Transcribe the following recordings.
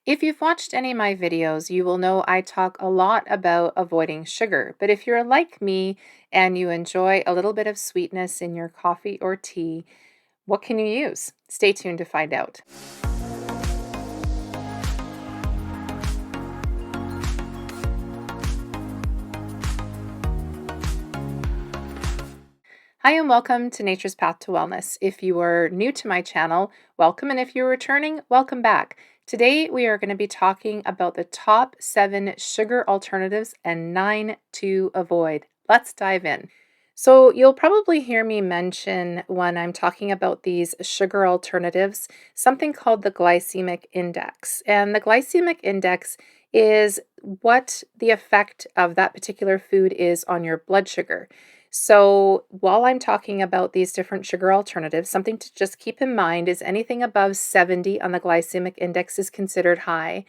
If you've watched any of my videos, you will know I talk a lot about avoiding sugar. But if you're like me and you enjoy a little bit of sweetness in your coffee or tea, what can you use? Stay tuned to find out. Hi, and welcome to Nature's Path to Wellness. If you are new to my channel, welcome. And if you're returning, welcome back. Today, we are going to be talking about the top 7 sugar alternatives and 9 to avoid. Let's dive in. So, you'll probably hear me mention when I'm talking about these sugar alternatives something called the glycemic index. And the glycemic index is what the effect of that particular food is on your blood sugar. So, while I'm talking about these different sugar alternatives, something to just keep in mind is anything above 70 on the glycemic index is considered high.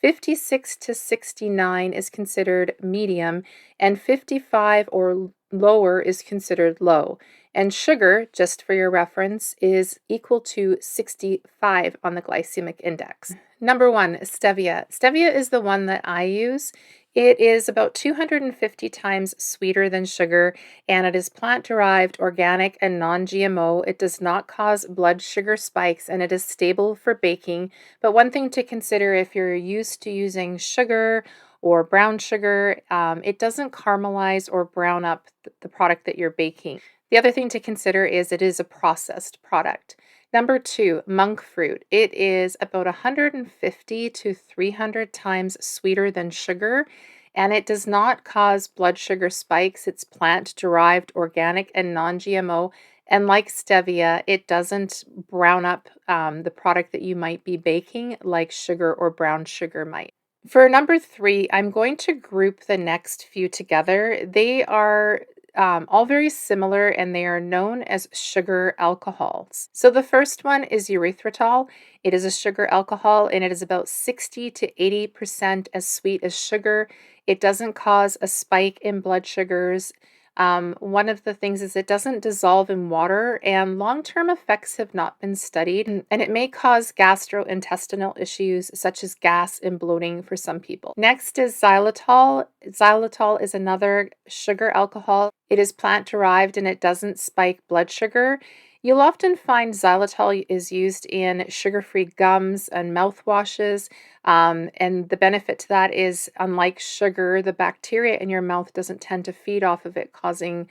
56 to 69 is considered medium, and 55 or lower is considered low. And sugar, just for your reference, is equal to 65 on the glycemic index. Number 1, stevia. Stevia is the one that I use. It is about 250 times sweeter than sugar, and it is plant-derived, organic, and non-GMO. It does not cause blood sugar spikes, and it is stable for baking. But one thing to consider if you're used to using sugar or brown sugar, it doesn't caramelize or brown up the product that you're baking. The other thing to consider is it is a processed product. Number 2, monk fruit. It is about 150 to 300 times sweeter than sugar, and it does not cause blood sugar spikes. It's plant-derived, organic, and non-GMO. And like stevia, it doesn't brown up the product that you might be baking like sugar or brown sugar might. For number 3, I'm going to group the next few together. They are all very similar and they are known as sugar alcohols. So the first one is erythritol. It is a sugar alcohol and it is about 60 to 80% as sweet as sugar. It doesn't cause a spike in blood sugars. One of the things is it doesn't dissolve in water, and long-term effects have not been studied, and it may cause gastrointestinal issues such as gas and bloating for some people. Next is xylitol. Xylitol is another sugar alcohol. It is plant-derived and it doesn't spike blood sugar. You'll often find xylitol is used in sugar-free gums and mouthwashes. And the benefit to that is, unlike sugar, the bacteria in your mouth doesn't tend to feed off of it, causing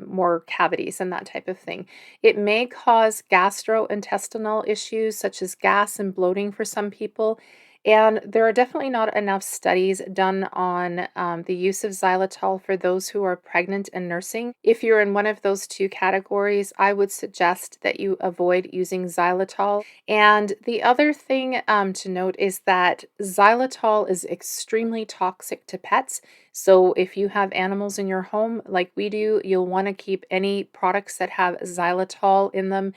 more cavities and that type of thing. It may cause gastrointestinal issues such as gas and bloating for some people. And there are definitely not enough studies done on the use of xylitol for those who are pregnant and nursing. If you're in one of those two categories, I would suggest that you avoid using xylitol. And the other thing to note is that xylitol is extremely toxic to pets. So if you have animals in your home like we do, you'll want to keep any products that have xylitol in them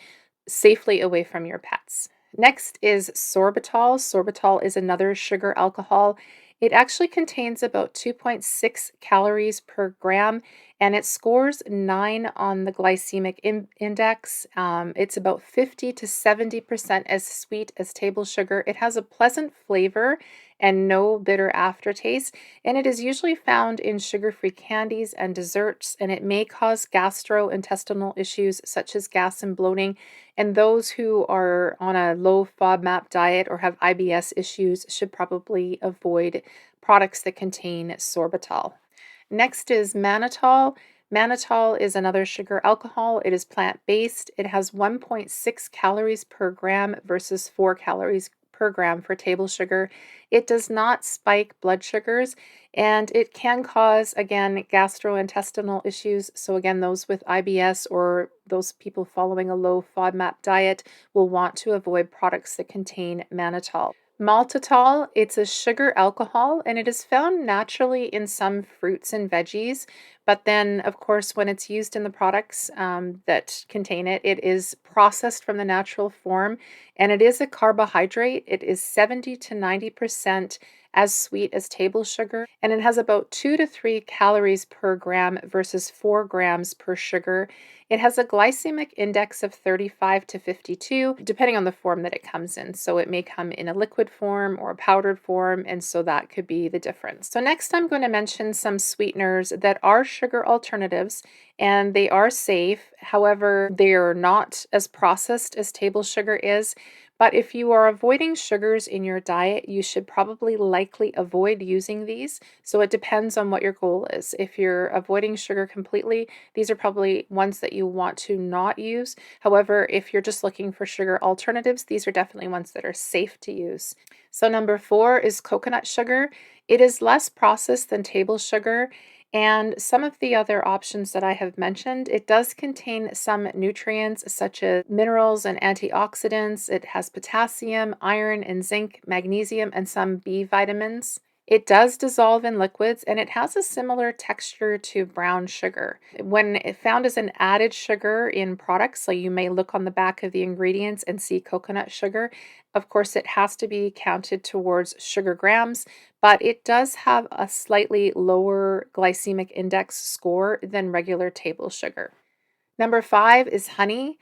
safely away from your pets. Next is sorbitol. Sorbitol is another sugar alcohol. It actually contains about 2.6 calories per gram and it scores 9 on the glycemic index. It's about 50 to 70% as sweet as table sugar. It has a pleasant flavor and no bitter aftertaste, and it is usually found in sugar-free candies and desserts, and it may cause gastrointestinal issues such as gas and bloating. And those who are on a low FODMAP diet or have IBS issues should probably avoid products that contain sorbitol. Next is mannitol. Mannitol is another sugar alcohol. It is plant-based. It has 1.6 calories per gram versus 4 calories per gram for table sugar. It does not spike blood sugars, and it can cause, again, gastrointestinal issues. So again, those with IBS or those people following a low FODMAP diet will want to avoid products that contain mannitol. Maltitol, it's a sugar alcohol and it is found naturally in some fruits and veggies. But then, of course, when it's used in the products that contain it, it is processed from the natural form and it is a carbohydrate. It is 70 to 90% as sweet as table sugar, and it has about 2 to 3 calories per gram versus 4 grams per sugar. It has a glycemic index of 35 to 52, depending on the form that it comes in. So it may come in a liquid form or a powdered form, and so that could be the difference. So next I'm going to mention some sweeteners that are sugar alternatives, and they are safe. However, they are not as processed as table sugar is. But if you are avoiding sugars in your diet, you should probably likely avoid using these. So it depends on what your goal is. If you're avoiding sugar completely, these are probably ones that you want to not use. However, if you're just looking for sugar alternatives, these are definitely ones that are safe to use. So number 4 is coconut sugar. It is less processed than table sugar. And some of the other options that I have mentioned, it does contain some nutrients such as minerals and antioxidants. It has potassium, iron, and zinc, magnesium, and some B vitamins. It does dissolve in liquids, and it has a similar texture to brown sugar. When it found as an added sugar in products, so you may look on the back of the ingredients and see coconut sugar, of course it has to be counted towards sugar grams, but it does have a slightly lower glycemic index score than regular table sugar. Number 5 is honey.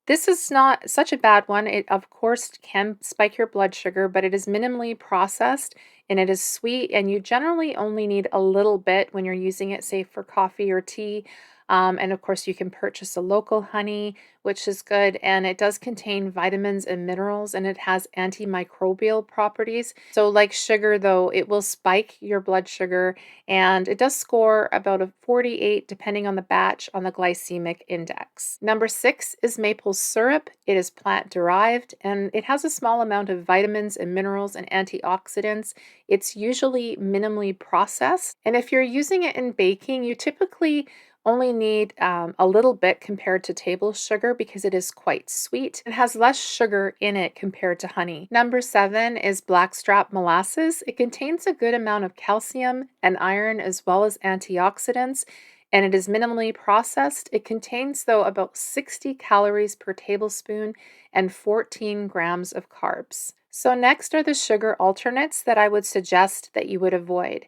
This is not such a bad one. It, of course, can spike your blood sugar, but it is minimally processed and it is sweet, and you generally only need a little bit when you're using it, say, for coffee or tea. And of course, you can purchase a local honey, which is good, and it does contain vitamins and minerals, and it has antimicrobial properties. So, like sugar, though, it will spike your blood sugar, and it does score about a 48, depending on the batch, on the glycemic index. Number 6 is maple syrup. It is plant derived, and it has a small amount of vitamins and minerals and antioxidants. It's usually minimally processed, and if you're using it in baking, you typically only need a little bit compared to table sugar because it is quite sweet. It has less sugar in it compared to honey. Number 7 is Blackstrap Molasses. It contains a good amount of calcium and iron as well as antioxidants, and it is minimally processed. It contains, though, about 60 calories per tablespoon and 14 grams of carbs. So next are the sugar alternates that I would suggest that you would avoid.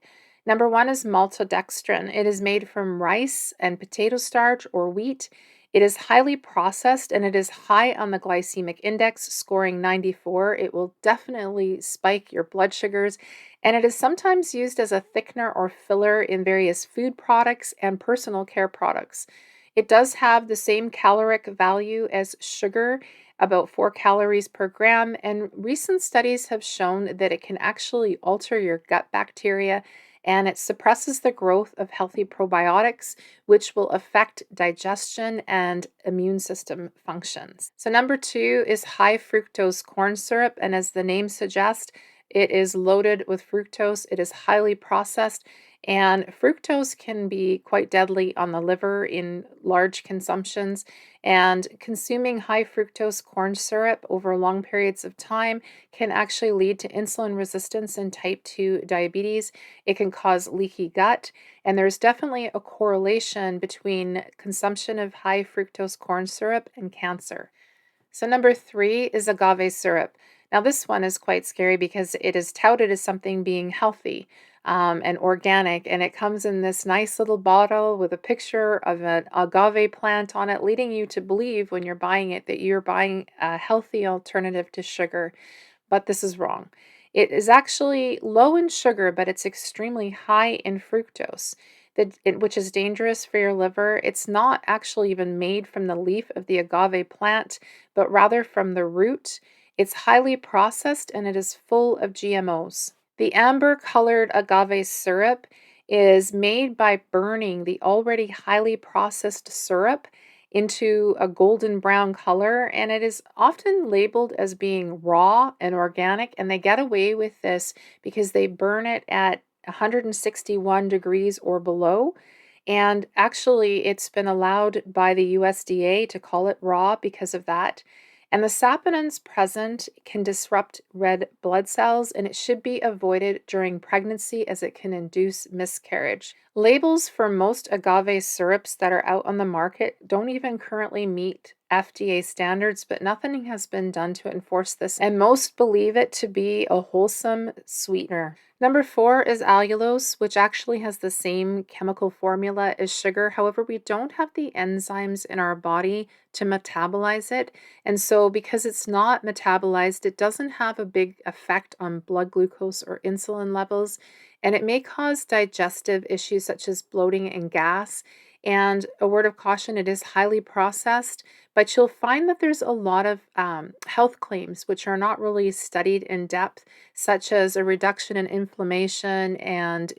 Number 1 is maltodextrin. It is made from rice and potato starch or wheat. It is highly processed and it is high on the glycemic index, scoring 94. It will definitely spike your blood sugars, and it is sometimes used as a thickener or filler in various food products and personal care products. It does have the same caloric value as sugar, about 4 calories per gram, and recent studies have shown that it can actually alter your gut bacteria, and it suppresses the growth of healthy probiotics, which will affect digestion and immune system functions. So number 2 is high fructose corn syrup, and as the name suggests, it is loaded with fructose. It is highly processed, and fructose can be quite deadly on the liver in large consumptions. And consuming high fructose corn syrup over long periods of time can actually lead to insulin resistance and type 2 diabetes. It can cause leaky gut, and there's definitely a correlation between consumption of high fructose corn syrup and cancer. So number 3 is agave syrup. Now this one is quite scary because it is touted as something being healthy and organic, and it comes in this nice little bottle with a picture of an agave plant on it, leading you to believe when you're buying it that you're buying a healthy alternative to sugar. But this is wrong. It is actually low in sugar, but it's extremely high in fructose, which is dangerous for your liver. It's not actually even made from the leaf of the agave plant, but rather from the root. It's highly processed and it is full of GMOs. The amber colored agave syrup is made by burning the already highly processed syrup into a golden brown color, and it is often labeled as being raw and organic, and they get away with this because they burn it at 161 degrees or below. And actually, it's been allowed by the USDA to call it raw because of that. And the saponins present can disrupt red blood cells, and it should be avoided during pregnancy as it can induce miscarriage. Labels for most agave syrups that are out on the market don't even currently meet FDA standards, but nothing has been done to enforce this, and most believe it to be a wholesome sweetener. Number 4 is allulose, which actually has the same chemical formula as sugar. However, we don't have the enzymes in our body to metabolize it. And so, because it's not metabolized, it doesn't have a big effect on blood glucose or insulin levels. And it may cause digestive issues such as bloating and gas. And a word of caution, it is highly processed, but you'll find that there's a lot of health claims which are not really studied in depth, such as a reduction in inflammation and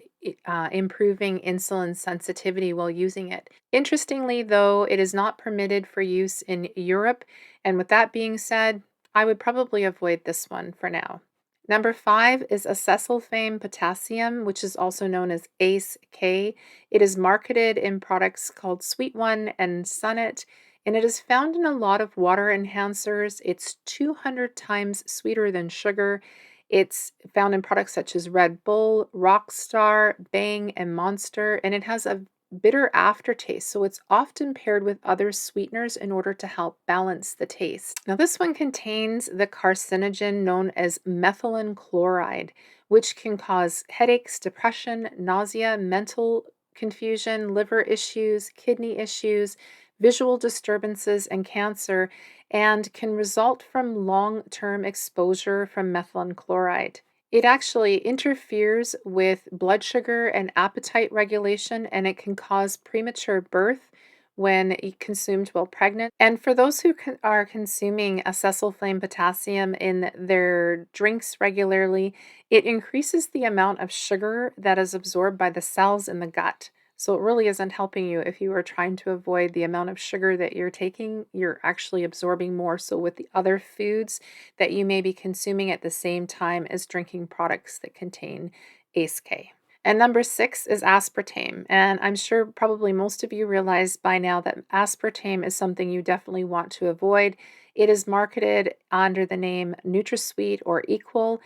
improving insulin sensitivity while using it. Interestingly, though, it is not permitted for use in Europe. And with that being said, I would probably avoid this one for now. Number 5 is Acesulfame Potassium, which is also known as ACE-K. It is marketed in products called Sweet One and Sunnet, and it is found in a lot of water enhancers. It's 200 times sweeter than sugar. It's found in products such as Red Bull, Rockstar, Bang, and Monster, and it has a bitter aftertaste, so it's often paired with other sweeteners in order to help balance the taste. Now, this one contains the carcinogen known as methylene chloride, which can cause headaches, depression, nausea, mental confusion, liver issues, kidney issues, visual disturbances, and cancer, and can result from long term exposure from methylene chloride. It actually interferes with blood sugar and appetite regulation, and it can cause premature birth when consumed while pregnant. And for those who are consuming acesulfame potassium in their drinks regularly, it increases the amount of sugar that is absorbed by the cells in the gut. So it really isn't helping you if you are trying to avoid the amount of sugar that you're taking. You're actually absorbing more. So with the other foods that you may be consuming at the same time as drinking products that contain ACE-K. And number 6 is aspartame. And I'm sure probably most of you realize by now that aspartame is something you definitely want to avoid. It is marketed under the name NutraSweet or Equal.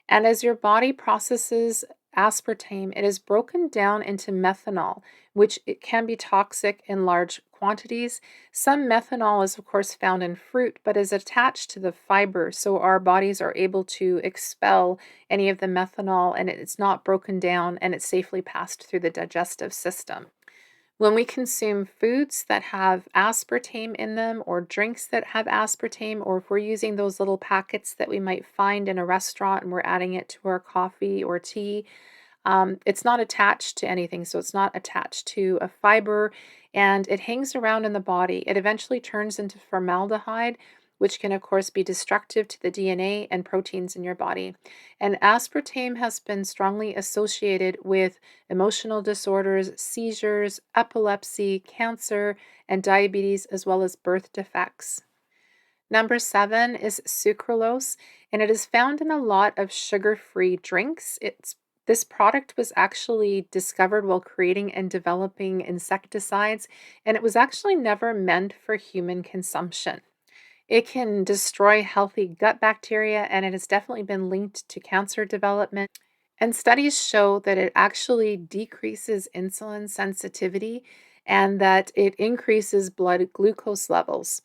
And as your body processes aspartame, it is broken down into methanol, which it can be toxic in large quantities. Some methanol is, of course, found in fruit, but is attached to the fiber, so our bodies are able to expel any of the methanol, and it's not broken down and it's safely passed through the digestive system. When we consume foods that have aspartame in them or drinks that have aspartame, or if we're using those little packets that we might find in a restaurant and we're adding it to our coffee or tea, it's not attached to anything. So it's not attached to a fiber and it hangs around in the body. It eventually turns into formaldehyde, which can, of course, be destructive to the DNA and proteins in your body. And aspartame has been strongly associated with emotional disorders, seizures, epilepsy, cancer, and diabetes, as well as birth defects. Number 7 is sucralose, and it is found in a lot of sugar-free drinks. This product was actually discovered while creating and developing insecticides, and it was actually never meant for human consumption. It can destroy healthy gut bacteria, and it has definitely been linked to cancer development. And studies show that it actually decreases insulin sensitivity and that it increases blood glucose levels.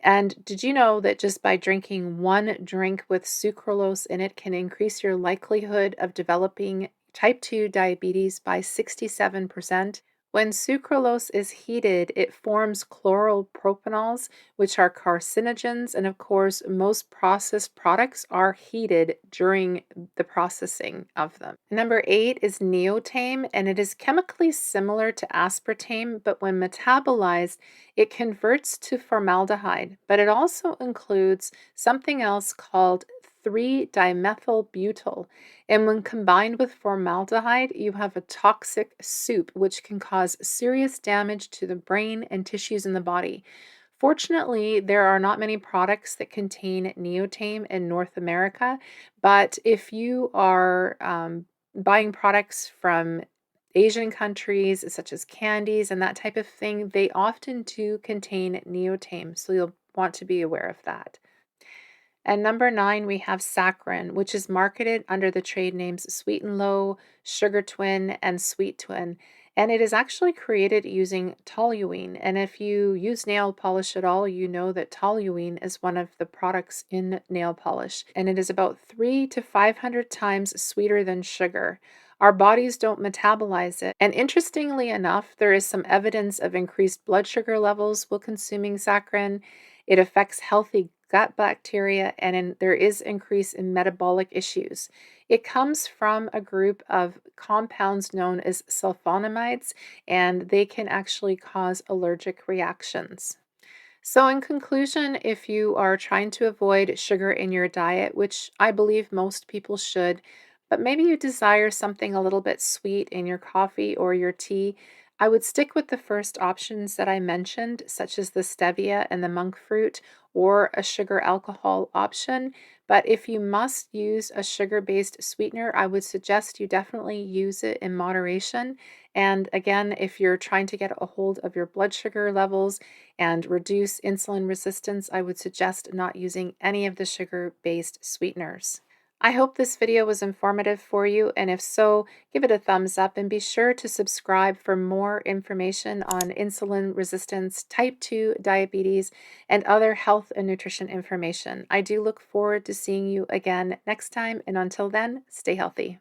And did you know that just by drinking one drink with sucralose in it can increase your likelihood of developing type 2 diabetes by 67%? When sucralose is heated, it forms chloropropanol, which are carcinogens, and of course, most processed products are heated during the processing of them. Number 8 is neotame, and it is chemically similar to aspartame, but when metabolized, it converts to formaldehyde, but it also includes something else called 3-dimethylbutyl. And when combined with formaldehyde, you have a toxic soup which can cause serious damage to the brain and tissues in the body. Fortunately, there are not many products that contain neotame in North America, but if you are buying products from Asian countries, such as candies and that type of thing, they often do contain neotame, so you'll want to be aware of that. And number 9, we have Saccharin, which is marketed under the trade names Sweet and Low, Sugar Twin, and Sweet Twin. And it is actually created using toluene. And if you use nail polish at all, you know that toluene is one of the products in nail polish, and it is about 3 to 500 times sweeter than sugar. Our bodies don't metabolize it. And interestingly enough, there is some evidence of increased blood sugar levels while consuming saccharin. It affects healthy gut bacteria, and there is increase in metabolic issues. It comes from a group of compounds known as sulfonamides, and they can actually cause allergic reactions. So, in conclusion, if you are trying to avoid sugar in your diet, which I believe most people should, but maybe you desire something a little bit sweet in your coffee or your tea, I would stick with the first options that I mentioned, such as the stevia and the monk fruit, or a sugar alcohol option. But if you must use a sugar based sweetener, I would suggest you definitely use it in moderation. And again, if you're trying to get a hold of your blood sugar levels, and reduce insulin resistance, I would suggest not using any of the sugar-based sweeteners. I hope this video was informative for you, and if so, give it a thumbs up and be sure to subscribe for more information on insulin resistance, type 2 diabetes, and other health and nutrition information. I do look forward to seeing you again next time, and until then, stay healthy.